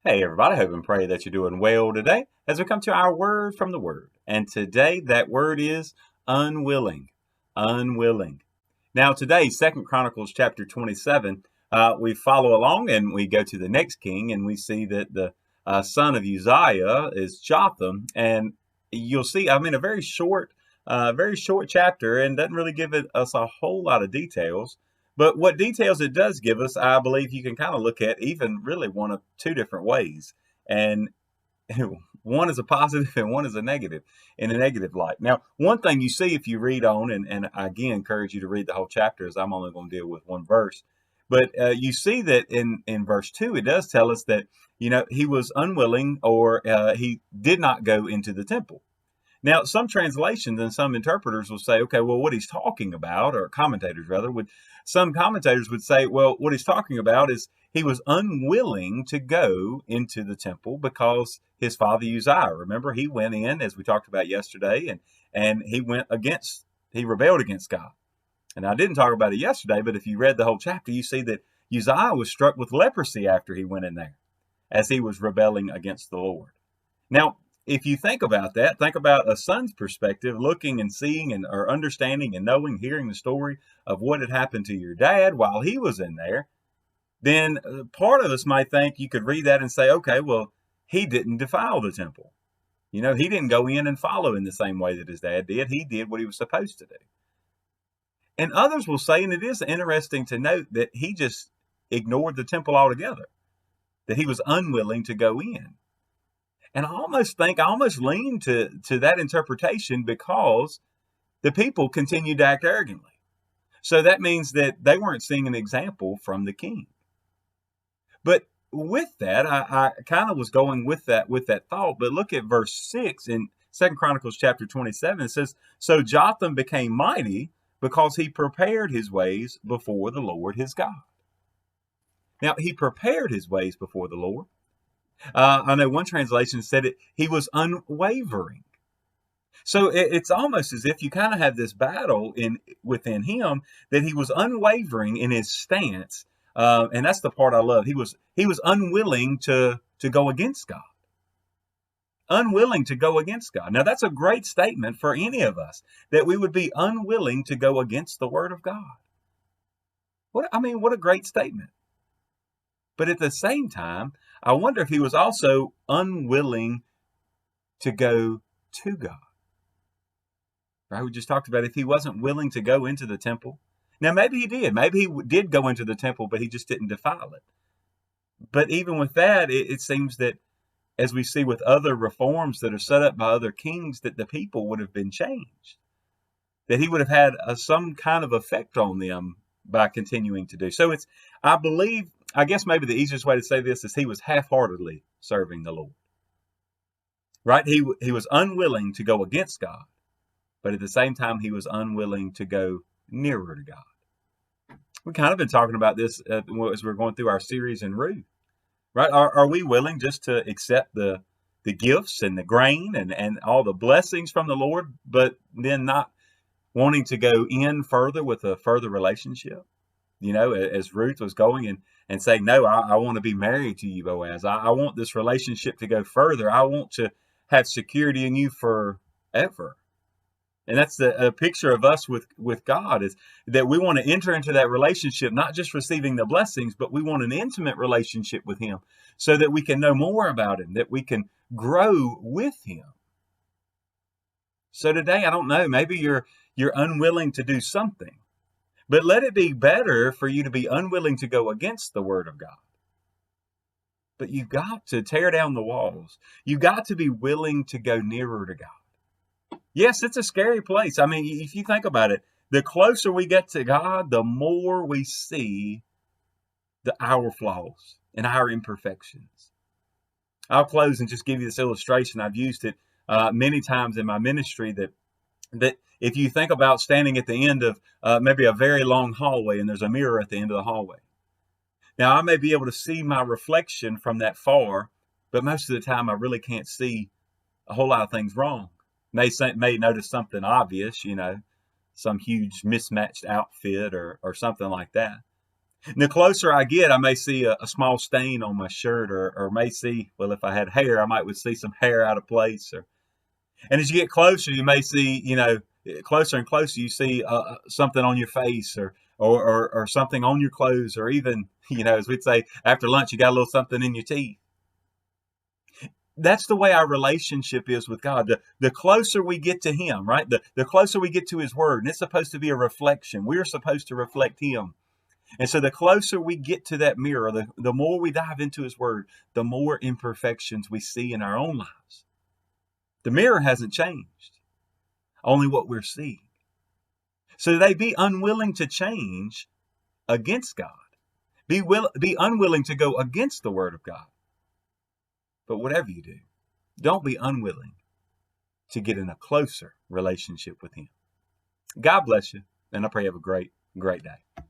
Hey everybody, hope and pray that you're doing well today as we come to our word from the word. And today that word is unwilling. Unwilling. Now today, Second Chronicles chapter 27, we follow along and we go to the next king and we see that the son of Uzziah is Jotham. And you'll see, a very short chapter and doesn't really give us a whole lot of details. But what details it does give us, I believe you can kind of look at even really one of two different ways. And one is a positive and one is a negative in a negative light. Now, one thing you see if you read on, and I again encourage you to read the whole chapter as I'm only going to deal with one verse. But you see that in verse 2, it does tell us that, he was unwilling or he did not go into the temple. Now, some translations and some interpreters will say, okay, well, what he's talking about, or commentators rather, some commentators would say, well, what he's talking about is he was unwilling to go into the temple because his father Uzziah, remember, he went in, as we talked about yesterday, and he rebelled against God. And I didn't talk about it yesterday, but if you read the whole chapter, you see that Uzziah was struck with leprosy after he went in there, as he was rebelling against the Lord. Now, if you think about that, think about a son's perspective, looking and seeing and or understanding and knowing, hearing the story of what had happened to your dad while he was in there, then part of us might think you could read that and say, okay, well, he didn't defile the temple. He didn't go in and follow in the same way that his dad did. He did what he was supposed to do. And others will say, and it is interesting to note that he just ignored the temple altogether, that he was unwilling to go in. And I almost lean to that interpretation because the people continued to act arrogantly. So that means that they weren't seeing an example from the king. But with that, I kind of was going with that thought. But look at verse 6 in 2 Chronicles chapter 27. It says, so Jotham became mighty because he prepared his ways before the Lord his God. Now, he prepared his ways before the Lord. I know one translation said he was unwavering. So it's almost as if you kind of have this battle within him that he was unwavering in his stance, and that's the part I love. He was unwilling to go against God. Unwilling to go against God. Now that's a great statement for any of us, that we would be unwilling to go against the Word of God. What a great statement. But at the same time, I wonder if he was also unwilling to go to God. Right? We just talked about if he wasn't willing to go into the temple. Now, maybe he did. Maybe he did go into the temple, but he just didn't defile it. But even with that, it seems that, as we see with other reforms that are set up by other kings, that the people would have been changed. That he would have had some kind of effect on them by continuing to do. So I guess maybe the easiest way to say this is he was half-heartedly serving the Lord. Right? He was unwilling to go against God, but at the same time, he was unwilling to go nearer to God. We've kind of been talking about this as we're going through our series in Ruth. Right? Are we willing just to accept the gifts and the grain and all the blessings from the Lord, but then not wanting to go in further with a further relationship? As Ruth was going and saying, no, I want to be married to you, Boaz. I want this relationship to go further. I want to have security in you forever. And that's a picture of us with God, is that we want to enter into that relationship, not just receiving the blessings, but we want an intimate relationship with him so that we can know more about him, that we can grow with him. So today, I don't know, maybe you're unwilling to do something. But let it be better for you to be unwilling to go against the Word of God. But you've got to tear down the walls. You've got to be willing to go nearer to God. Yes, it's a scary place. If you think about it, the closer we get to God, the more we see our flaws and our imperfections. I'll close and just give you this illustration. I've used it many times in my ministry that if you think about standing at the end of maybe a very long hallway and there's a mirror at the end of the hallway. Now, I may be able to see my reflection from that far, but most of the time I really can't see a whole lot of things wrong. May notice something obvious, some huge mismatched outfit or something like that. And the closer I get, I may see a small stain on my shirt, or may see, well, if I had hair, I might would see some hair out of place. And as you get closer, you may see, closer and closer, you see something on your face, or something on your clothes, or even, as we'd say, after lunch, you got a little something in your teeth. That's the way our relationship is with God. The closer we get to Him, right? The closer we get to His Word, and it's supposed to be a reflection. We're supposed to reflect Him. And so the closer we get to that mirror, the more we dive into His Word, the more imperfections we see in our own lives. The mirror hasn't changed, only what we're seeing. So they be unwilling to change against God. Be unwilling to go against the Word of God. But whatever you do, don't be unwilling to get in a closer relationship with Him. God bless you, and I pray you have a great, great day.